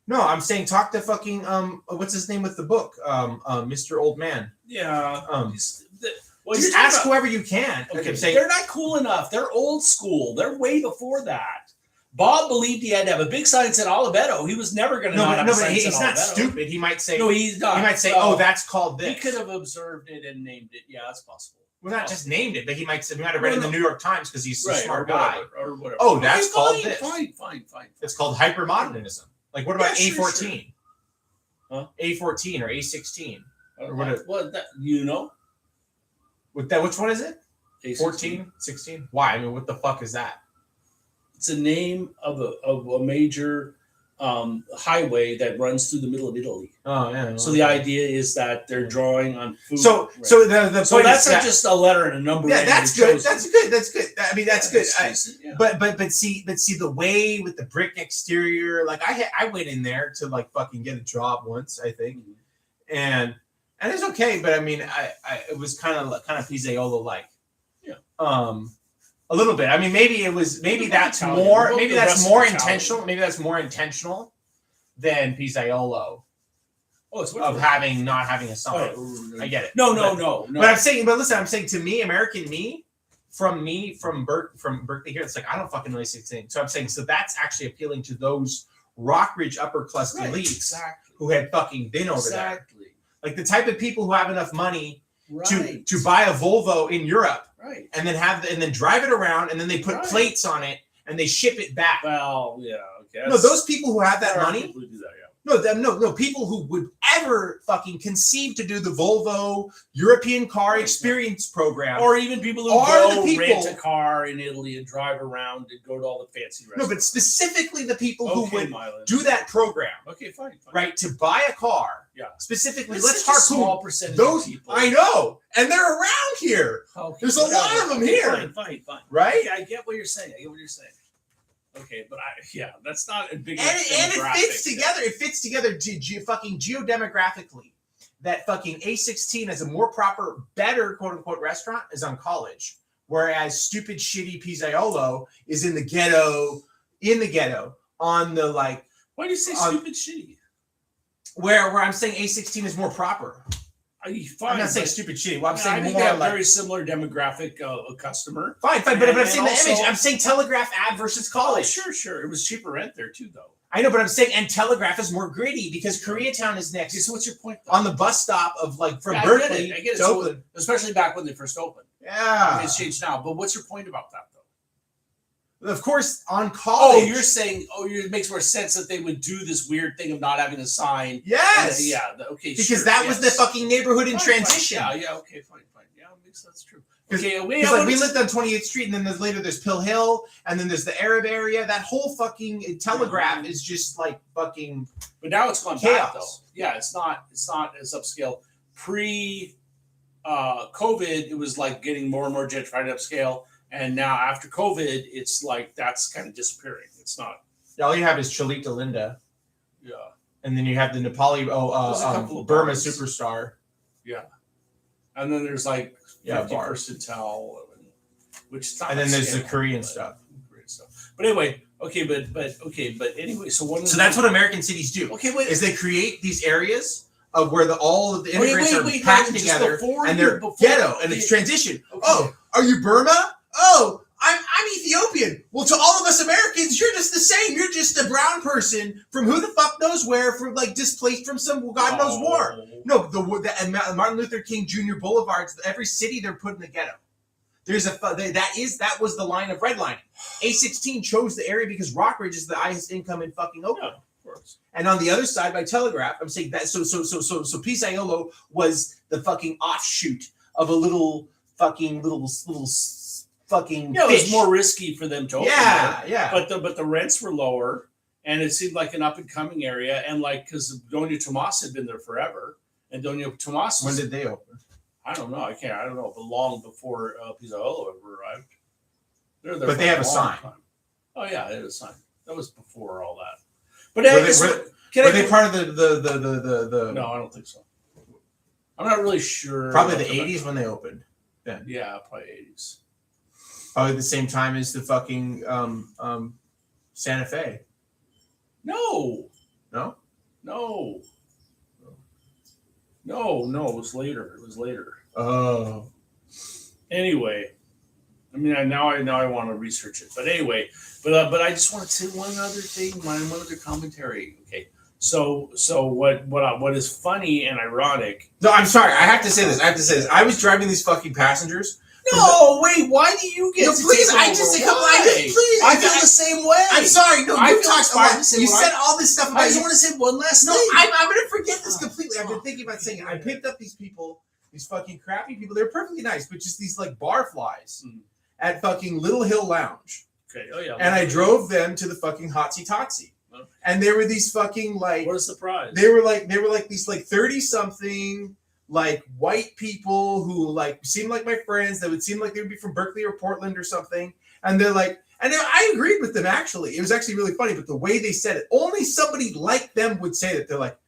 S3: No, I'm saying talk to fucking what's his name with the book? Mr. Old Man.
S2: Yeah.
S3: Well,
S2: Just
S3: just ask whoever you can.
S2: Okay,
S3: I'm saying
S2: they're not cool enough. They're old school. They're way before that. Bob believed he had to have a big sign that said Oliveto. He was never going to not have a sign that
S3: he's
S2: said
S3: not
S2: Oliveto.
S3: stupid. He might say
S2: No, he's not.
S3: he might say,
S2: No.
S3: "Oh, that's called
S2: He
S3: this."
S2: could have observed it and named it. Yeah, that's possible.
S3: Well, not just named it, but he might have read it in the New York Times because he's a
S2: Right,
S3: smart
S2: or
S3: guy.
S2: whatever, or whatever.
S3: Oh, that's
S2: Okay,
S3: called
S2: fine,
S3: this.
S2: Fine.
S3: It's called hypermodernism. Like what about
S2: Yeah, sure,
S3: A14?
S2: Huh?
S3: A14 or A16? Or what it-
S2: Well, that, you know,
S3: With that, which one is it?
S2: A16.
S3: 14, 16? Why? I mean, what the fuck is that?
S2: It's a name of a major highway that runs through the middle of Italy.
S3: Oh yeah.
S2: So the idea is that they're drawing on food.
S3: So
S2: Right.
S3: so the
S2: So
S3: point
S2: that's
S3: is
S2: not
S3: that,
S2: just a letter and a number.
S3: yeah,
S2: and
S3: that's
S2: you
S3: good.
S2: chose
S3: That's
S2: it.
S3: good. That's good. I mean, that's good.
S2: Yeah.
S3: But see the way with the brick exterior, like I went in there to like fucking get a job once, I think, and it's okay. But I mean, I it was kind of Pizzaiolo like,
S2: Yeah.
S3: A little bit. I mean, maybe that's
S2: Italian.
S3: more.
S2: We'll
S3: Maybe
S2: go
S3: that's
S2: rest
S3: more
S2: Italian.
S3: intentional. Maybe that's more intentional than Pizzaiolo
S2: Oh, it's
S3: of not having a sign. I get it.
S2: No.
S3: But I'm saying, I'm saying to me, American me, from Berkeley here, it's like I don't fucking really see thing. So I'm saying, so that's actually appealing to those Rockridge upper crust
S2: Right,
S3: elites
S2: exactly.
S3: who had fucking been over there,
S2: Exactly.
S3: like the type of people who have enough money
S2: Right.
S3: to buy a Volvo in Europe
S2: Right.
S3: and then drive it around and then they put
S2: Right.
S3: plates on it and they ship it back.
S2: Well, yeah. Okay.
S3: No, those people who have that
S2: there are
S3: money.
S2: people who do that, yeah.
S3: No, people who would ever fucking conceive to do the Volvo European Car Experience Program.
S2: Or even people who
S3: Are
S2: go
S3: the people-
S2: rent a car in Italy and drive around and go to all the fancy
S3: No,
S2: restaurants.
S3: but specifically the people who
S2: Okay,
S3: would
S2: Mylon.
S3: do that program,
S2: Okay, fine.
S3: right? To buy a car.
S2: Yeah.
S3: Specifically,
S2: It's
S3: let's
S2: such a small
S3: harpoon
S2: percentage
S3: those.
S2: of people.
S3: I know. And they're around here,
S2: Okay,
S3: There's a lot
S2: whatever.
S3: of them
S2: Okay,
S3: here.
S2: Fine.
S3: right?
S2: Yeah, I get what you're saying. Okay, but that's not a big
S3: And it
S2: demographic.
S3: fits together. It fits together fucking geodemographically. That fucking A16 as a more proper, better quote unquote restaurant is on College, whereas stupid shitty Pizzaiolo is in the ghetto, on the like
S2: Why do you say
S3: on-
S2: stupid shitty?
S3: where I'm saying A16 is more proper.
S2: Fine.
S3: I'm not saying
S2: but-
S3: stupid shitty. Well, I'm
S2: I
S3: saying
S2: think
S3: more
S2: they have
S3: like
S2: very similar demographic customer.
S3: fine, but I'm
S2: and
S3: saying the
S2: also-
S3: image. I'm saying Telegraph ad versus
S2: Oh,
S3: College.
S2: sure. It was cheaper rent there too, though.
S3: I know, but I'm saying and Telegraph is more gritty because Koreatown is next.
S2: Okay, so what's your point? Though?
S3: On the bus stop of like from
S2: Yeah, I get
S3: Berkeley
S2: it, I get it.
S3: to
S2: So-
S3: Oakland.
S2: Especially back when they first opened.
S3: Yeah.
S2: It's changed now. But what's your point about that, though?
S3: Of course, on
S2: Oh,
S3: College.
S2: you're saying, it makes more sense that they would do this weird thing of not having a sign.
S3: Yes.
S2: Okay.
S3: Because
S2: sure,
S3: that was the
S2: yes.
S3: fucking neighborhood in
S2: Fine,
S3: transition.
S2: Yeah. Okay. Fine. Yeah, that's true.
S3: 'Cause-
S2: Okay.
S3: Because like we lived on 28th Street, and then there's Pill Hill, and then there's the Arab area. That whole fucking Telegraph is just like fucking.
S2: But now it's gone back, though.
S3: Chaos.
S2: Yeah, it's not as upscale. COVID, it was like getting more and more gentrified upscale, and now after COVID, it's like that's kind of disappearing. It's not.
S3: All you have is Cholita Linda,
S2: Yeah.
S3: and then you have the Nepali
S2: There's a couple of
S3: Burma
S2: bars.
S3: Superstar.
S2: Yeah. And then there's like
S3: Yeah,
S2: 50
S3: bars.
S2: percentile, which is not
S3: And then there's the
S2: scale,
S3: Korean
S2: but-
S3: stuff.
S2: Korean stuff. But anyway, okay, but anyway, so one.
S3: So that's what American cities do.
S2: Okay, wait.
S3: Is they create these areas of where all of the
S2: Wait,
S3: immigrants
S2: wait,
S3: are
S2: wait,
S3: packed
S2: no, just
S3: together
S2: before
S3: and
S2: you-
S3: they're
S2: before
S3: ghetto and
S2: you-
S3: it's transition.
S2: Okay.
S3: Oh, are you Burma? Oh, I'm Ethiopian. Well, to all of us Americans, you're just the same. You're just a brown person from who the fuck knows where, from like displaced from some God knows war. No, the and Martin Luther King Jr. Boulevards, every city they're put in the ghetto. There's that was the line of redlining. A16 chose the area because Rockridge is the highest income in fucking Oakland.
S2: Yeah, of course.
S3: And on the other side, by telegraph, I'm saying that so Pisaiolo was the fucking offshoot of a little fucking fucking
S2: Yeah, it
S3: fish.
S2: was more risky for them to open
S3: Yeah,
S2: there,
S3: yeah.
S2: but the rents were lower, and it seemed like an up and coming area, and like because Doña Tomas had been there forever, and Doña Tomas.
S3: When did they open?
S2: I don't know. I don't know, but long before Pizarro ever arrived. They're there
S3: But
S2: for
S3: they have a
S2: long
S3: sign.
S2: time. Oh yeah, they had a sign. That was before all that. But
S3: Were
S2: I
S3: they-
S2: guess,
S3: were-
S2: can
S3: Were
S2: I
S3: they
S2: go-
S3: part of the
S2: No, I don't think so. I'm not really sure.
S3: probably
S2: about
S3: the 80s when they opened?
S2: Yeah, probably 80s.
S3: Probably the same time as the fucking Santa Fe.
S2: No.
S3: No?
S2: No. No, it was later. It was later.
S3: Oh.
S2: Anyway, I mean, now I want to research it. But anyway, but I just want to say one other thing, one other commentary. Okay, so what is funny and ironic?
S3: No, I'm sorry. I have to say this. I was driving these fucking passengers.
S2: No, wait. Why do you get?
S3: No,
S2: to
S3: please,
S2: take
S3: I
S2: over?
S3: just
S2: Why?
S3: please.
S2: I feel the same way.
S3: I'm sorry. No,
S2: I
S3: you
S2: feel
S3: talked
S2: inspired
S3: about.
S2: to say
S3: You
S2: what
S3: said all this stuff
S2: I
S3: about
S2: just
S3: you.
S2: want to say one last
S3: No,
S2: thing.
S3: I'm gonna forget this completely. I've been thinking about saying it. I picked up these people, these fucking crappy people. They're perfectly nice, but just these like barflies at fucking Little Hill Lounge.
S2: Okay. Oh yeah.
S3: And I drove them to the fucking Hotsy Totsy.
S2: Okay.
S3: And they were these fucking like
S2: What a surprise.
S3: they were like these like 30 something like white people who like seemed like my friends that would seem like they would be from Berkeley or Portland or something. And they're like, I agreed with them actually. It was actually really funny, but the way they said it, only somebody like them would say that. They're like,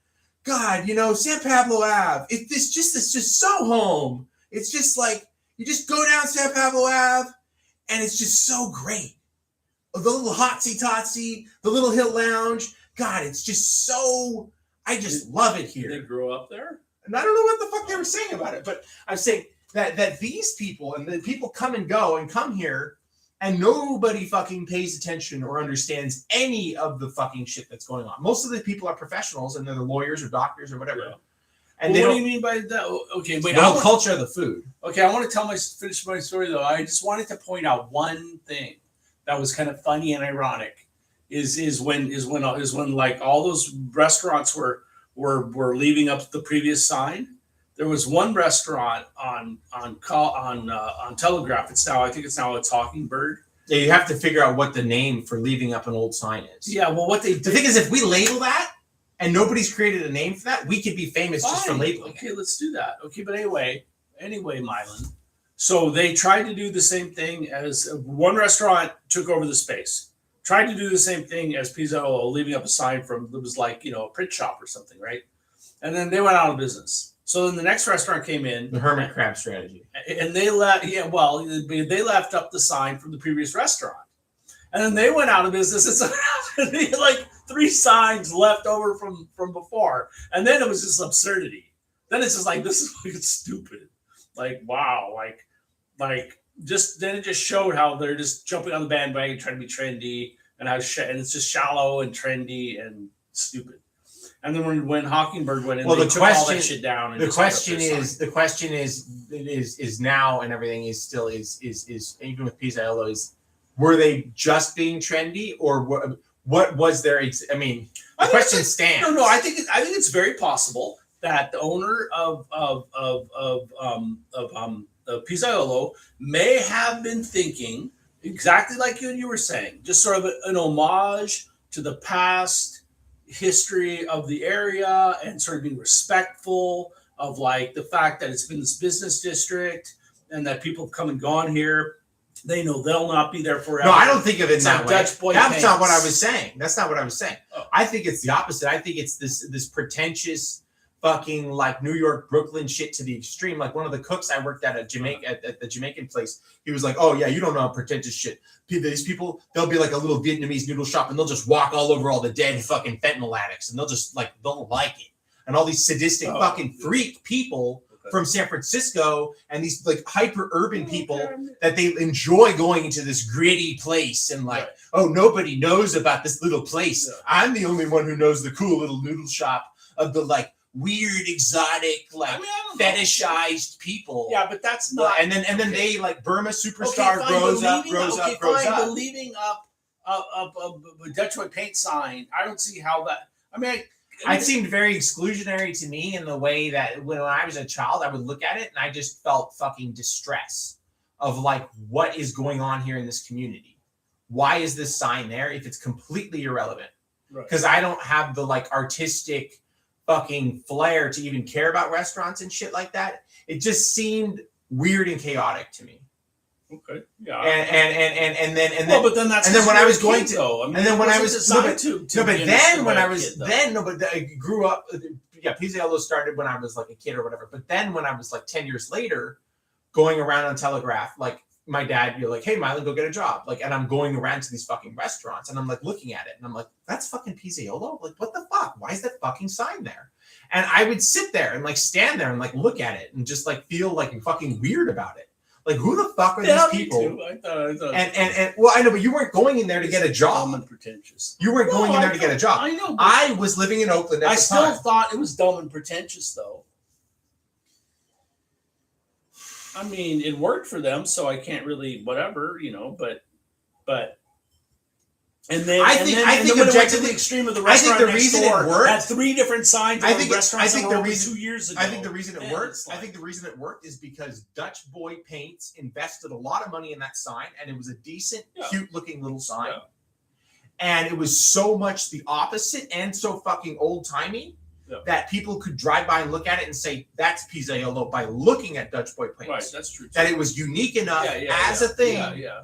S3: God, San Pablo Ave, it's just so home. It's just like you just go down San Pablo Ave and it's just so great. The little Hotsy Totsy, the Little Hill Lounge. God, it's just so, I just love it here.
S2: They grew up there.
S3: And I don't know what the fuck they were saying about it, but I'm saying that these people and the people come and go and come here and nobody fucking pays attention or understands any of the fucking shit that's going on. Most of the people are professionals and they're the lawyers or doctors or whatever.
S2: Yeah.
S3: And
S2: Well,
S3: they
S2: what do
S3: don't,
S2: you mean by that? Okay, wait.
S3: the
S2: I
S3: whole
S2: want-
S3: culture of the food.
S2: Okay, I want to finish my story though. I just wanted to point out one thing that was kind of funny and ironic. Is when like all those restaurants were leaving up the previous sign. There was one restaurant on Telegraph. I think it's now a Talking Bird.
S3: Yeah, you have to figure out what the name for leaving up an old sign is.
S2: Yeah, well, what they
S3: The
S2: did.
S3: thing is, if we label that and nobody's created a name for that, we could be famous just for
S2: Fine.
S3: labeling it.
S2: Okay, let's do that. Okay, but anyway, Mylan. So they tried to do the same thing as one restaurant took over the space. Tried to do the same thing as Pizarro, leaving up a sign from it was like a print shop or something, right? And then they went out of business. So then the next restaurant came in,
S3: The hermit crab strategy.
S2: and they left. Yeah, well, they left up the sign from the previous restaurant, and then they went out of business. And so they had like 3 signs left over from before, and then it was just absurdity. Then it's just like this is fucking stupid. Like wow, like just then it just showed how they're just jumping on the bandwagon trying to be trendy, and how and it's just shallow and trendy and stupid. And then when Hawkingbird went in,
S3: Well,
S2: they
S3: the
S2: took all
S3: question-
S2: that shit down. And
S3: The
S2: just put up
S3: question
S2: their
S3: is now and everything is still is even with Pizzaiolo is were they just being trendy or what was their I mean the question stands.
S2: No, I think it's very possible that the owner of Pizzaiolo may have been thinking exactly like you were saying, just sort of an homage to the past history of the area and sort of being respectful of like the fact that it's been this business district and that people have come and gone here. They know they'll not be there forever.
S3: No, I don't think of it in
S2: It's
S3: that
S2: like
S3: way.
S2: Dutch boy
S3: That's not what I
S2: pants.
S3: was saying. That's not what I was saying.
S2: Oh.
S3: I think it's the opposite. I think it's this pretentious fucking like New York, Brooklyn shit to the extreme. Like one of the cooks I worked at at the Jamaican place, he was like, "Oh yeah, you don't know how pretentious shit. These people, they'll be like a little Vietnamese noodle shop, and they'll just walk all over all the dead fucking fentanyl addicts, and they'll like it. And all these sadistic fucking freak people from San Francisco, and these like hyper urban people that they enjoy going into this gritty place and like, oh, nobody knows about this little place.
S2: Yeah.
S3: I'm the only one who knows the cool little noodle shop of the like weird, exotic, like
S2: I mean, I don't know.
S3: fetishized people.
S2: Yeah, but that's not.
S3: And then
S2: okay.
S3: they like Burma superstar
S2: fine,
S3: grows up.
S2: The leaving up of a Detroit paint sign. I don't see how that. I mean,
S3: It seemed very exclusionary to me in the way that when I was a child, I would look at it and I just felt fucking distress of like, what is going on here in this community? Why is this sign there if it's completely irrelevant? Because I don't have the like artistic fucking flair to even care about restaurants and shit like that. It just seemed weird and chaotic to me.
S2: Okay. Yeah.
S3: And then
S2: well, but then that's
S3: and then when I was going
S2: kid,
S3: to
S2: though. I mean,
S3: and then when I was
S2: designed
S3: I grew up. Yeah, Pizzaiolo started when I was like a kid or whatever. But then when I was like 10 years later, going around on Telegraph, like my dad, you're like, hey, Mylan, go get a job. Like, and I'm going around to these fucking restaurants and I'm like looking at it and I'm like, that's fucking Pizzaiolo? Like, what the fuck? Why is that fucking sign there? And I would sit there and like stand there and like look at it and just like feel like fucking weird about it. Like, who the fuck are these people?
S2: I thought
S3: and well, I know, but you weren't going in there to get a job.
S2: dumb and pretentious.
S3: You weren't going in there to get a job.
S2: I know. But
S3: I was living in Oakland at
S2: I
S3: the
S2: still
S3: time.
S2: thought it was dumb and pretentious, though. I mean, it worked for them, so I can't really whatever, but. And then
S3: I think
S2: when it went to
S3: objectively-
S2: the extreme of the
S3: I think
S2: restaurant
S3: the
S2: next
S3: reason it
S2: door
S3: worked-
S2: had 3 different signs
S3: I
S2: on
S3: think
S2: restaurants that
S3: the
S2: were open
S3: reason
S2: 2 years ago.
S3: I think the reason it
S2: Yeah,
S3: worked.
S2: it's
S3: I
S2: like-
S3: think the reason it worked is because Dutch Boy Paints invested a lot of money in that sign, and it was a decent,
S2: Yeah.
S3: cute-looking little sign.
S2: Yeah.
S3: And it was so much the opposite and so fucking old-timey
S2: Yeah.
S3: that people could drive by and look at it and say that's Pizzaiolo by looking at Dutch Boy Paints.
S2: Right, that's true.
S3: That it was unique enough as a thing.
S2: Yeah.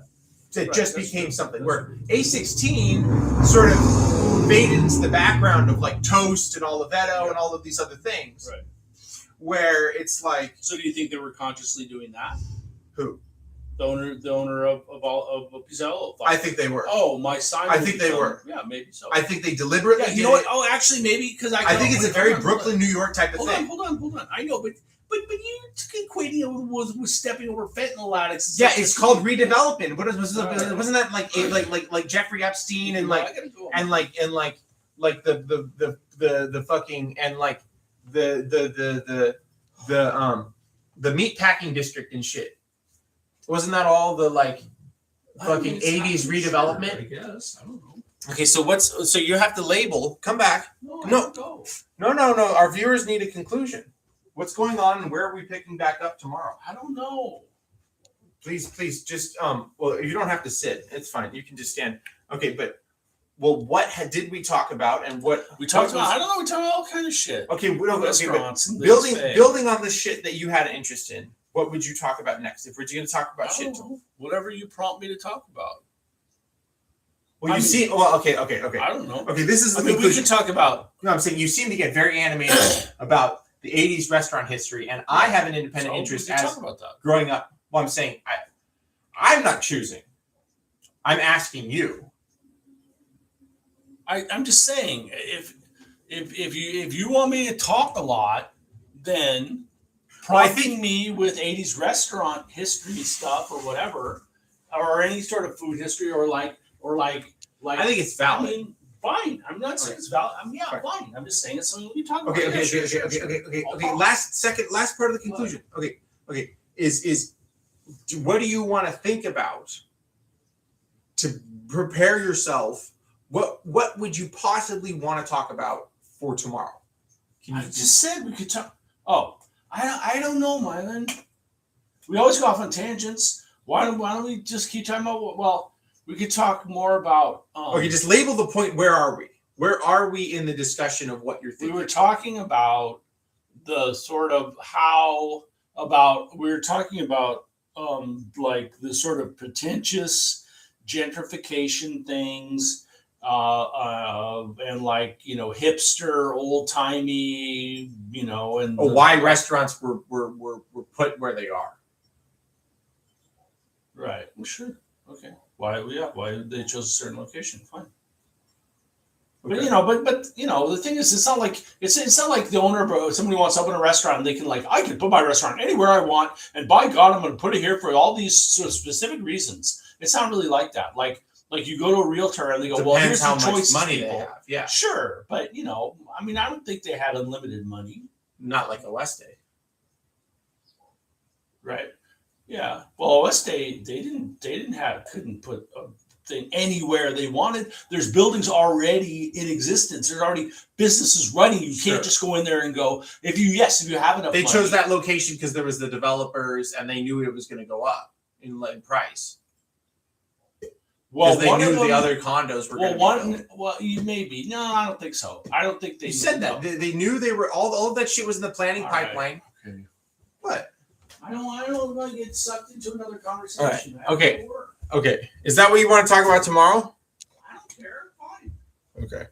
S3: That
S2: Right,
S3: just
S2: that's
S3: became
S2: true.
S3: something
S2: That's
S3: where
S2: true.
S3: A16 sort of faded into the background of like Toast and Oliveto and all of these other things.
S2: Right.
S3: Where it's like,
S2: So do you think they were consciously doing that?
S3: who?
S2: The owner of Pizzaiolo thought.
S3: I think they were.
S2: Oh, my sign.
S3: I
S2: will
S3: think they
S2: become-
S3: were.
S2: Yeah, maybe so.
S3: I think they deliberately
S2: Yeah, you
S3: did
S2: know what?
S3: it.
S2: Oh, actually, maybe because
S3: I think it's a very Brooklyn, New York type of
S2: Hold
S3: thing.
S2: on. I know, but you equating it with stepping over fentanyl addicts.
S3: Yeah, it's called redevelopment.
S2: Right.
S3: Wasn't that like Jeffrey Epstein and
S2: I
S3: like
S2: gotta go.
S3: the fucking and like the meat packing district and shit. Wasn't that all the like fucking 80s redevelopment?
S2: I guess. I don't know.
S3: Okay, so you have to label. Come back.
S2: No.
S3: No.
S2: Go.
S3: No. Our viewers need a conclusion. What's going on and where are we picking back up tomorrow?
S2: I don't know.
S3: Please, just well, you don't have to sit. It's fine. You can just stand. Okay, but well, what did we talk about and what
S2: We talked
S3: what
S2: about.
S3: was-
S2: I don't know. We talked about all kind of shit.
S3: Okay, we don't. Okay, but
S2: Restaurants. and
S3: building
S2: this thing.
S3: building on the shit that you had an interest in. What would you talk about next? If we're going to talk
S2: I
S3: about shit,
S2: don't know. Whatever you prompt me to talk about.
S3: well,
S2: I
S3: you
S2: mean-
S3: see. Well, okay.
S2: I don't know.
S3: Okay, this is the
S2: I mean, we
S3: conclusion.
S2: can talk about.
S3: No, I'm saying you seem to get very animated about the 80s restaurant history, and I have an independent interest
S2: we can
S3: as
S2: talk about that.
S3: growing up. Well, I'm saying I'm not choosing. I'm asking you.
S2: I'm just saying if you want me to talk a lot, then
S3: Well, I
S2: prompting me with 80s restaurant history stuff or whatever, or any sort of food history or like
S3: I think it's
S2: I
S3: valid.
S2: mean, fine. I'm not saying it's valid. Fine. I'm just saying it's something we can talk about.
S3: Okay.
S2: Yeah, sure.
S3: Okay. Last part of the conclusion. Okay. Is what do you want to think about to prepare yourself? What would you possibly want to talk about for tomorrow? Can
S2: I
S3: you
S2: just said we could talk. Oh, I don't know, Mylan. We always go off on tangents. Why don't we just keep talking about? Well, we could talk more about.
S3: okay? Just label the point. Where are we? Where are we in the discussion of what you're
S2: we
S3: thinking?
S2: were talking about the sort of we were talking about like the sort of pretentious gentrification things and like hipster, old timey, and
S3: Why restaurants were put where they are.
S2: right. Well, sure. Okay. Why? Yeah. Why they chose a certain location? Fine. But
S3: Okay.
S2: the thing is, it's not like the owner of somebody wants to open a restaurant and they can I can put my restaurant anywhere I want, and by God, I'm going to put it here for all these sort of specific reasons. It's not really like that. Like you go to a realtor and they go, well, here's
S3: Depends how
S2: the
S3: much
S2: choices,
S3: money they
S2: people.
S3: have. Yeah,
S2: Sure, but I mean, I don't think they had unlimited money.
S3: not like a West Day.
S2: Right. Yeah. Well, West Day, couldn't put a thing anywhere they wanted. There's buildings already in existence. There's already businesses running. You
S3: Sure.
S2: can't just go in there and go, if you have enough
S3: They
S2: money.
S3: chose that location because there was the developers and they knew it was going to go up in price.
S2: Well,
S3: Because they
S2: one of
S3: knew the
S2: them-
S3: other condos were
S2: Well,
S3: going to be built.
S2: you maybe. No, I don't think so. I don't think they
S3: You said that.
S2: no.
S3: They knew they were all of that shit was in the planning
S2: All right.
S3: pipeline.
S2: Okay.
S3: What?
S2: I don't want to get sucked into another conversation.
S3: All right. Okay. Okay. Is that what you want to talk about tomorrow?
S2: I don't care. Fine.
S3: Okay.